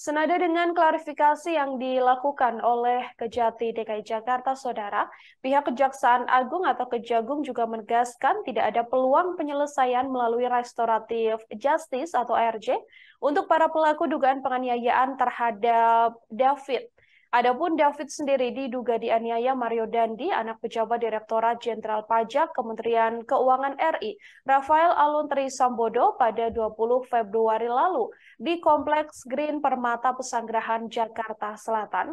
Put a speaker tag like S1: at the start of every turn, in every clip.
S1: Senada dengan klarifikasi yang dilakukan oleh Kejati DKI Jakarta, Saudara, pihak Kejaksaan Agung atau Kejagung juga menegaskan tidak ada peluang penyelesaian melalui restoratif justice atau ARJ untuk para pelaku dugaan penganiayaan terhadap David. Adapun David sendiri diduga dianiaya Mario Dandi, anak pejabat Direktorat Jenderal Pajak Kementerian Keuangan RI, Rafael Aluntri Sambodo pada 20 Februari lalu di Kompleks Green Permata Pesanggerahan, Jakarta Selatan.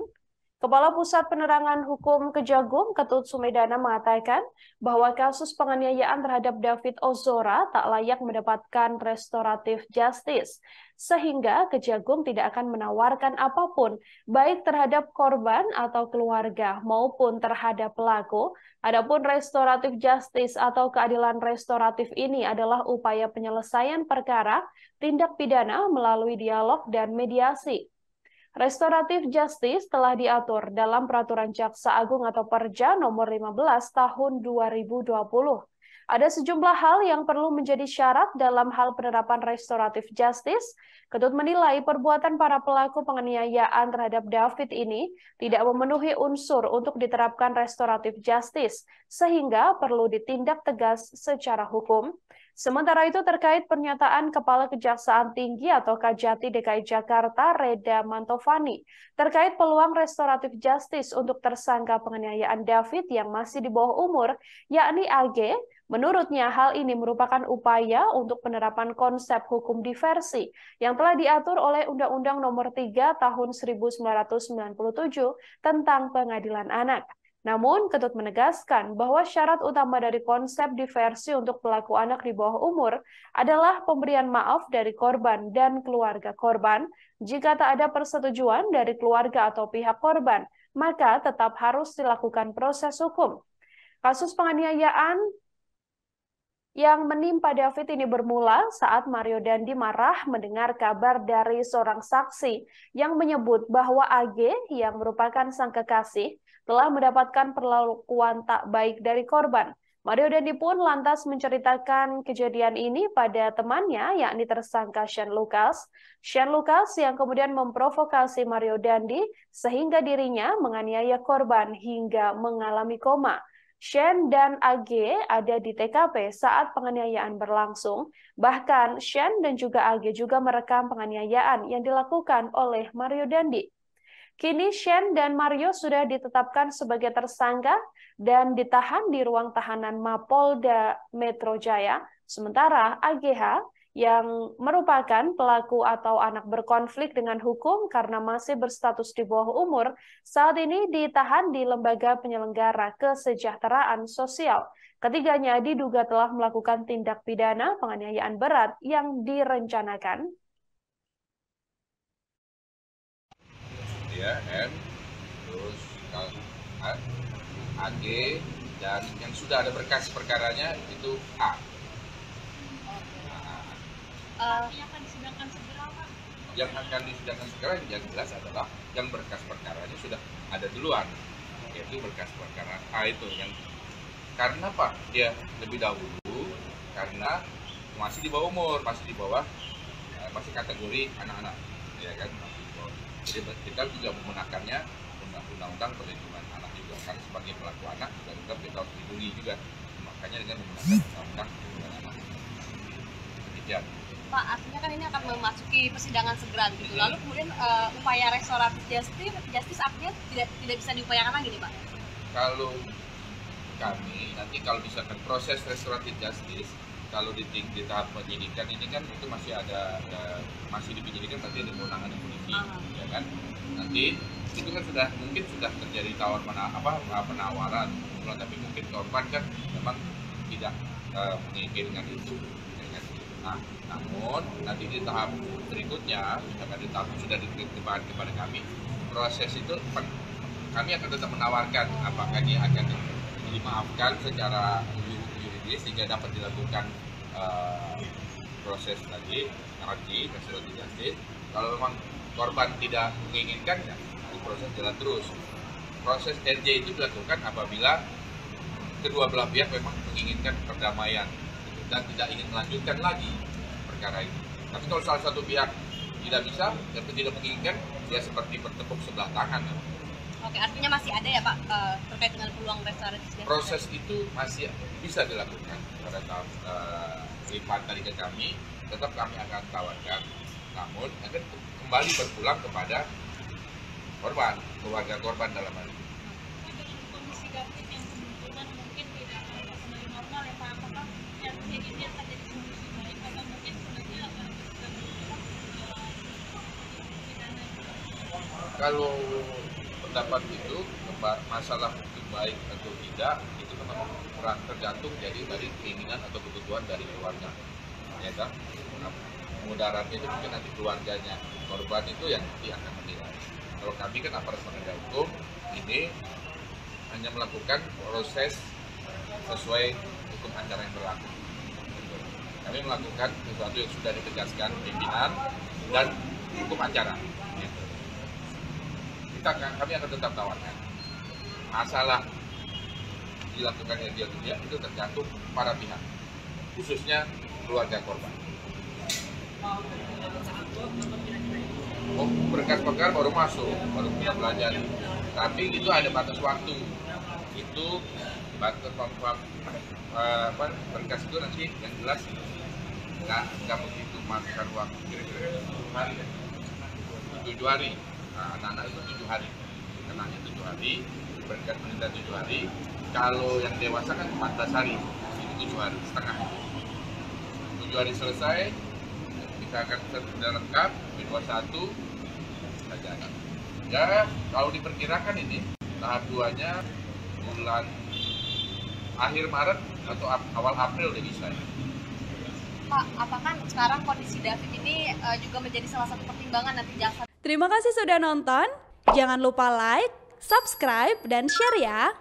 S1: Kepala Pusat Penerangan Hukum Kejagung, Ketut Sumedana mengatakan bahwa kasus penganiayaan terhadap David Ozora tak layak mendapatkan restoratif justice, sehingga Kejagung tidak akan menawarkan apapun, baik terhadap korban atau keluarga maupun terhadap pelaku. Adapun restoratif justice atau keadilan restoratif ini adalah upaya penyelesaian perkara tindak pidana melalui dialog dan mediasi. Restoratif justice telah diatur dalam Peraturan Jaksa Agung atau Perja nomor 15 tahun 2020. Ada sejumlah hal yang perlu menjadi syarat dalam hal penerapan restoratif justice. Ketut menilai perbuatan para pelaku penganiayaan terhadap David ini tidak memenuhi unsur untuk diterapkan restoratif justice, sehingga perlu ditindak tegas secara hukum. Sementara itu terkait pernyataan Kepala Kejaksaan Tinggi atau Kajati DKI Jakarta Reda Mantovani terkait peluang restoratif justice untuk tersangka penganiayaan David yang masih di bawah umur, yakni AG, menurutnya hal ini merupakan upaya untuk penerapan konsep hukum diversi yang telah diatur oleh Undang-Undang Nomor 3 Tahun 1997 tentang Pengadilan Anak. Namun, Ketut menegaskan bahwa syarat utama dari konsep diversi untuk pelaku anak di bawah umur adalah pemberian maaf dari korban dan keluarga korban. Jika tak ada persetujuan dari keluarga atau pihak korban, maka tetap harus dilakukan proses hukum. Kasus penganiayaan yang menimpa David ini bermula saat Mario Dandi marah mendengar kabar dari seorang saksi yang menyebut bahwa AG yang merupakan sang kekasih telah mendapatkan perlakuan tak baik dari korban. Mario Dandi pun lantas menceritakan kejadian ini pada temannya, yakni tersangka Shane Lucas. Shane Lucas yang kemudian memprovokasi Mario Dandi sehingga dirinya menganiaya korban hingga mengalami koma. Shane dan AG ada di TKP saat penganiayaan berlangsung. Bahkan Shane dan juga AG juga merekam penganiayaan yang dilakukan oleh Mario Dandi. Kini Shane dan Mario sudah ditetapkan sebagai tersangka dan ditahan di ruang tahanan Mapolda Metro Jaya. Sementara AGH yang merupakan pelaku atau anak berkonflik dengan hukum karena masih berstatus di bawah umur, saat ini ditahan di Lembaga Penyelenggara Kesejahteraan Sosial. Ketiganya diduga telah melakukan tindak pidana penganiayaan berat yang direncanakan.
S2: Ya, M, terus AG, dan yang sudah ada berkas perkaranya itu A.
S3: Yang akan disidangkan segera, Pak?
S2: Yang akan disidangkan segera yang jelas adalah yang berkas perkaranya sudah ada duluan, yaitu berkas perkara A itu yang karena Pak dia lebih dahulu karena masih di bawah umur, masih di bawah masih kategori anak-anak, ya kan? Jadi kita juga menggunakannya undang-undang perlindungan anak juga karena sebagai pelaku anak juga kita harus dilindungi juga, makanya dengan menggunakan undang-undang perlindungan anak. Demikian.
S3: Pak, artinya kan ini akan memasuki persidangan segera gitu. Lalu kemudian upaya restoratif justice artinya tidak bisa diupayakan lagi nih, Pak?
S2: Kalau kami nanti kalau misalkan proses restoratif justice kalau di tahap penyidikan ini kan itu masih masih di penyidikan nanti ada kewenangan polisi, ya kan? Nanti itu kan mungkin sudah terjadi penawaran, tapi mungkin korban kan memang tidak menginginkan itu. Nah, namun nanti di tahap berikutnya, misalkan di tahap sudah diterima kepada kami, proses itu kami akan tetap menawarkan apakah dia akan dimaafkan secara yuridis sehingga dapat dilakukan proses lagi restoratif justice. Kalau memang korban tidak menginginkan, ya proses jalan terus. Proses RJ itu dilakukan apabila kedua belah pihak memang menginginkan perdamaian dan tidak ingin melanjutkan lagi perkara ini. Tapi kalau salah satu pihak tidak bisa, dan tidak menginginkan, ya seperti bertepuk sebelah tangan.
S3: Oke, artinya masih ada ya Pak terkait dengan peluang restoratif justice?
S2: Proses itu masih bisa dilakukan pada tahap lipat tadi ke kami, tetap kami akan tawarkan, namun akan kembali berpulang kepada korban, keluarga korban dalam hal ini.
S4: Kondisi gawat yang kemungkinan mungkin tidak kembali normal ya Pak, apakah yang ini akan jadi solusi baik atau mungkin sebenarnya
S2: Kalau pendapat itu masalah itu baik atau tidak itu memang kurang tergantung jadi dari keinginan atau kebutuhan dari keluarga, ya kan? Mudaratnya itu mungkin nanti keluarganya, korban itu yang nanti akan menilai. Kalau kami kan aparat penegak hukum ini hanya melakukan proses sesuai hukum acara yang berlaku. Kami melakukan sesuatu yang sudah ditegaskan pimpinan dan hukum acara. Kami akan tetap tawarkan. Masalah dilakukannya dia tidak itu tergantung para pihak, khususnya keluarga korban. Berkas perkara baru masuk, baru kita belajar. Tapi itu ada batas waktu. Itu batas berkas itu nanti yang jelas nggak begitu makan waktu kira-kira 7 hari. 7 hari. Nah, anak-anak itu 7 hari. Kenanya 7 hari, berkas menunda 7 hari. Kalau yang dewasa kan 14 hari, itu 7 hari setengah. 7 hari selesai, kita akan sudah lengkap, B21 saja. Ya, kalau diperkirakan ini tahap 2-nya bulan akhir Maret atau awal April udah bisa.
S3: Pak, apakah sekarang kondisi David ini juga menjadi salah satu pertimbangan nanti jaksa?
S1: Terima kasih sudah nonton. Jangan lupa like, subscribe, dan share ya.